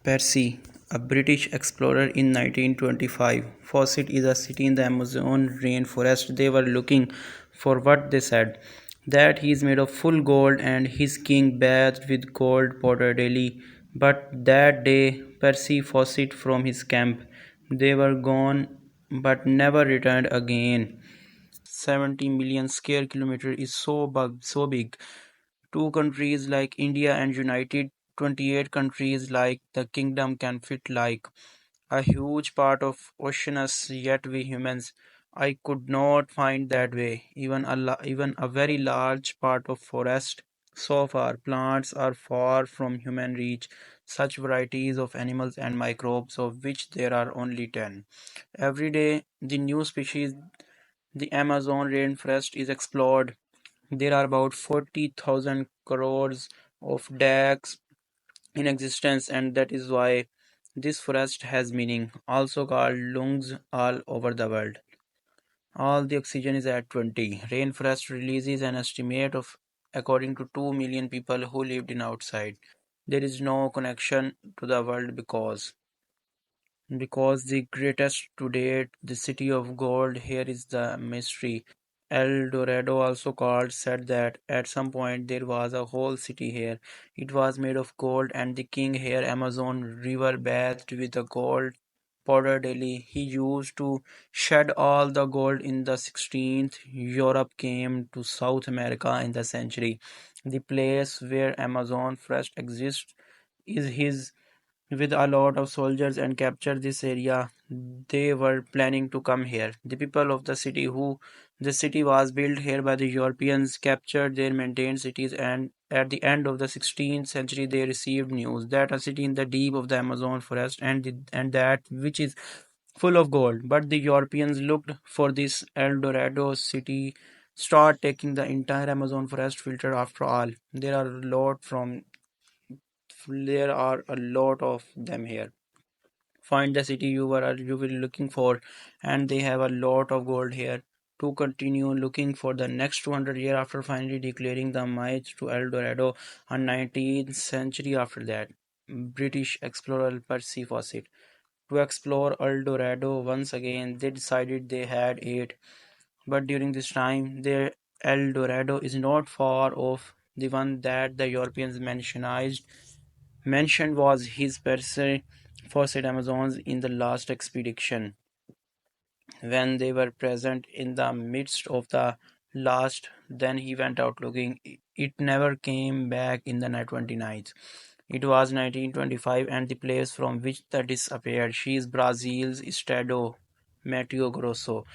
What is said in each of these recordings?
Percy, a British explorer in 1925. Fawcett is a city in the Amazon rainforest. They were looking for what they said. That he is made of full gold and his king bathed with gold powder daily. But that day, Percy Fawcett from his camp. They were gone but never returned again. 70 million square kilometer is so big. Two countries like India and United 28 countries like the kingdom can fit like a huge part of oceanus, yet we humans I could not find that way. Even a very large part of forest. So far, plants are far from human reach. Such varieties of animals and microbes, of which there are only 10. Every day, the new species, the Amazon rainforest, is explored. There are about 40,000 crores of decks in existence, and that is why this forest has meaning, also called lungs all over the world. All the oxygen is at 20. Rainforest releases an estimate of according to 2 million people who lived in outside. There is no connection to the world because the greatest to date, the city of gold, here is the mystery. El Dorado, also called, said that at some point there was a whole city here. It was made of gold, and the king here, Amazon River, bathed with the gold powder daily. He used to shed all the gold in the 16th. Europe came to South America in the century. The place where Amazon first exists is his with a lot of soldiers and capture this area. They were planning to come here. The people of the city was built here by the Europeans, captured their maintained cities, and at the end of the 16th century they received news that a city in the deep of the Amazon forest and that which is full of gold. But the Europeans looked for this El Dorado city, start taking the entire Amazon forest filter after all. There are a lot of them here. Find the city you were looking for, and they have a lot of gold here. To continue looking for the next 200 years after finally declaring the myth to El Dorado, a 19th century after that. British explorer Percy Fawcett. To explore El Dorado once again, they decided they had it, but during this time, their El Dorado is not far off the one that the Europeans mentioned was his Percy Fawcett Amazons in the last expedition. When they were present in the midst of the last, then he went out looking. It never came back in the 29th. It was 1925 and the place from which the disappeared. She is Brazil's Estado Mato Grosso.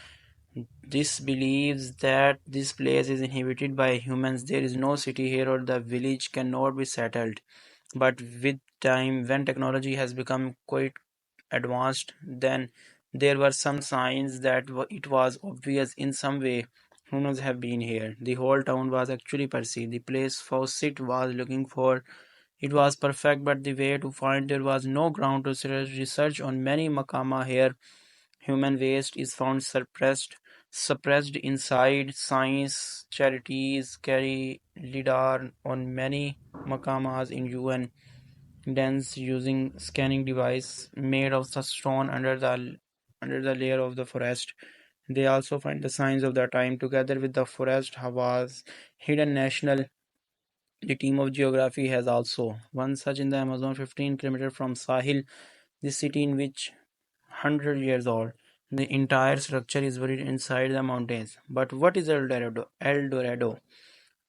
This believes that this place is inhabited by humans. There is no city here or the village cannot be settled. But with time, when technology has become quite advanced, then there were some signs that it was obvious in some way humans have been here. The whole town was actually perceived. The place Fawcett was looking for. It was perfect, but the way to find there was no ground to research on many makama here. Human waste is found suppressed inside. Science charities carry lidar on many makamas in UN dens using scanning device made of the stone under the layer of the forest. They also find the signs of the time together with the forest was hidden national. The team of geography has also one such in the Amazon 15 km from Sahil, the city in which 100 years old. The entire structure is buried inside the mountains. But what is El Dorado? El Dorado.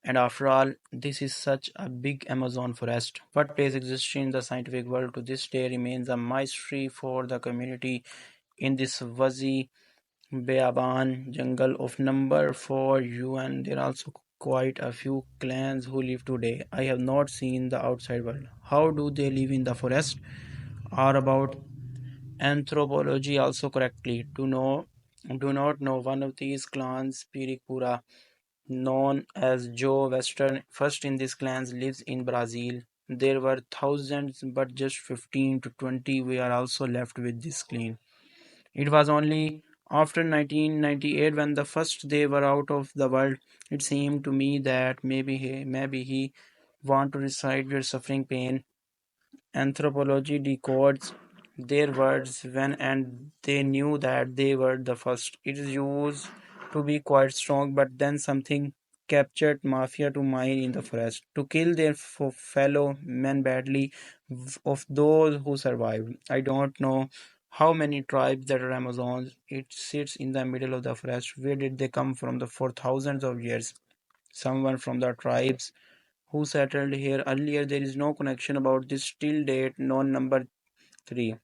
And after all, this is such a big Amazon forest. What place exists in the scientific world to this day remains a mystery for the community in this Wazi Beaban jungle of number 4 UN. There are also quite a few clans who live today. I have not seen the outside world. How do they live in the forest? Or about anthropology also correctly. Do not know one of these clans, Pirikpura, known as Joe Western, first in these clans lives in Brazil. There were thousands, but just 15 to 20 we are also left with this clan. It was only after 1998 when the first they were out of the world. It seemed to me that maybe he want to reside where suffering pain Anthropology decodes their words when and they knew that they were the first. It is used to be quite strong, but then something captured mafia to mine in the forest to kill their fellow men badly of those who survived. I don't know how many tribes that are Amazons. It sits in the middle of the forest. Where did they come from for thousands of years? Someone from the tribes who settled here earlier. There is no connection about this till date. Non number three.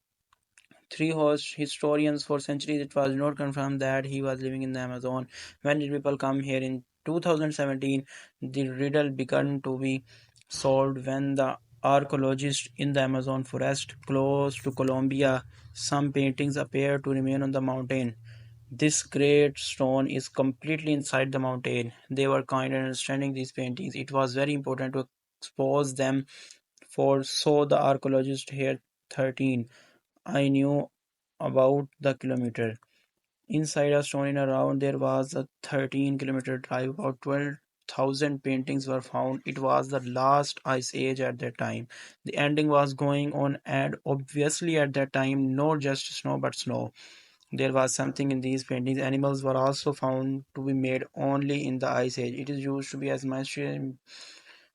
Three host historians for centuries. It was not confirmed that he was living in the Amazon. When did people come here in 2017? The riddle began to be solved when the archaeologists in the Amazon forest close to Colombia. Some paintings appear to remain on the mountain. This great stone is completely inside the mountain. They were kind in understanding these paintings. It was very important to expose them for so the archaeologist here 13. I knew about the kilometer. Inside a stone in around there was a 13-kilometer drive. About 12,000 paintings were found. It was the last ice age at that time. The ending was going on and obviously at that time not just snow but snow. There was something in these paintings. Animals were also found to be made only in the Ice Age. It is used to be as minstrel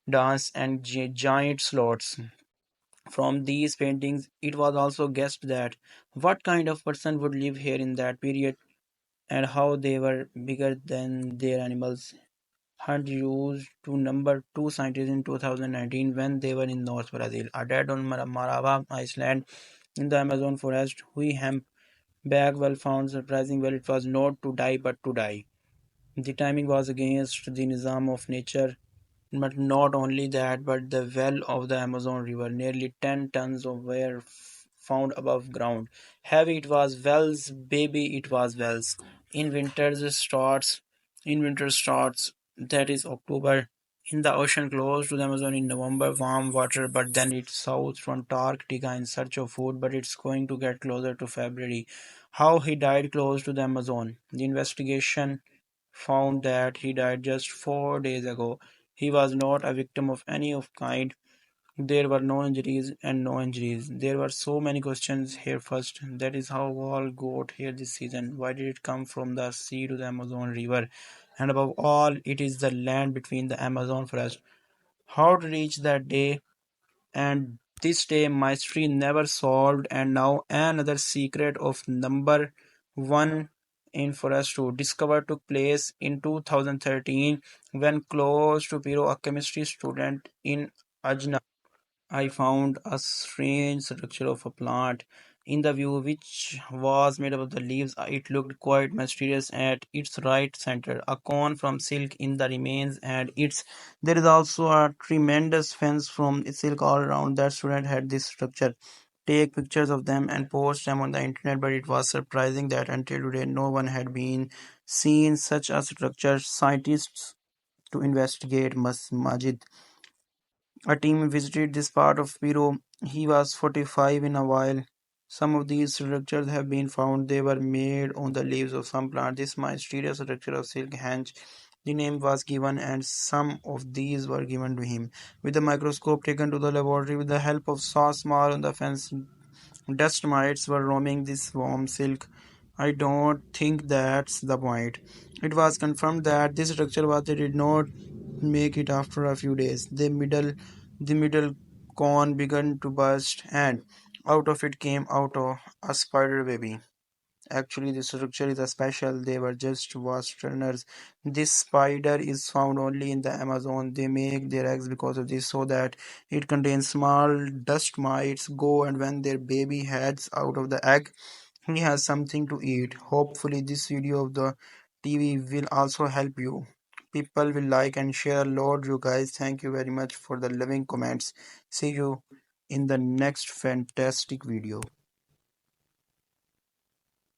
dance and giant slots. From these paintings, it was also guessed that what kind of person would live here in that period and how they were bigger than their animals. Hunt used to number two scientists in 2019 when they were in North Brazil. A dead on Marava Island in the Amazon forest. We hemp Bagwell found surprising well it was not to die but to die. The timing was against the nizam of nature, but not only that, but the well of the Amazon River, nearly 10 tons of were found above ground. Heavy it was wells, baby it was wells. In winter starts, that is October. In the ocean close to the Amazon in November, warm water, but then it's south from Antarctica in search of food, but it's going to get closer to February. How he died close to the Amazon. The investigation found that he died just 4 days ago. He was not a victim of any of kind. There were no injuries and no injuries. There were so many questions here first. That is how all got here this season. Why did it come from the sea to the Amazon River? And above all, it is the land between the Amazon forest. How to reach that day? And this day mystery never solved, and now another secret of number one in Forest 2 discovered took place in 2013 when close to Piro, a chemistry student in Ajna. I found a strange structure of a plant in the view which was made up of the leaves. It looked quite mysterious at its right center. A cone from silk in the remains and its there is also a tremendous fence from silk all around. That student had this structure. Take pictures of them and post them on the internet, but it was surprising that until today no one had been seen such a structure. Scientists to investigate Majid a team visited this part of Peru. He was 45 in a while. Some of these structures have been found. They were made on the leaves of some plant. This mysterious structure of silk henge. The name was given, and some of these were given to him. With the microscope taken to the laboratory with the help of saw small on the fence, dust mites were roaming this warm silk. I don't think that's the point. It was confirmed that this structure was they did not make it after a few days. The middle cone began to burst and out of it came out of a spider baby. Actually, this structure is a special. They were just westerners. This spider is found only in the Amazon. They make their eggs because of this, so that it contains small dust mites. Go and when their baby heads out of the egg, he has something to eat. Hopefully, this video of the TV will also help you. People will like and share a lot, you guys. Thank you very much for the loving comments. See you in the next fantastic video.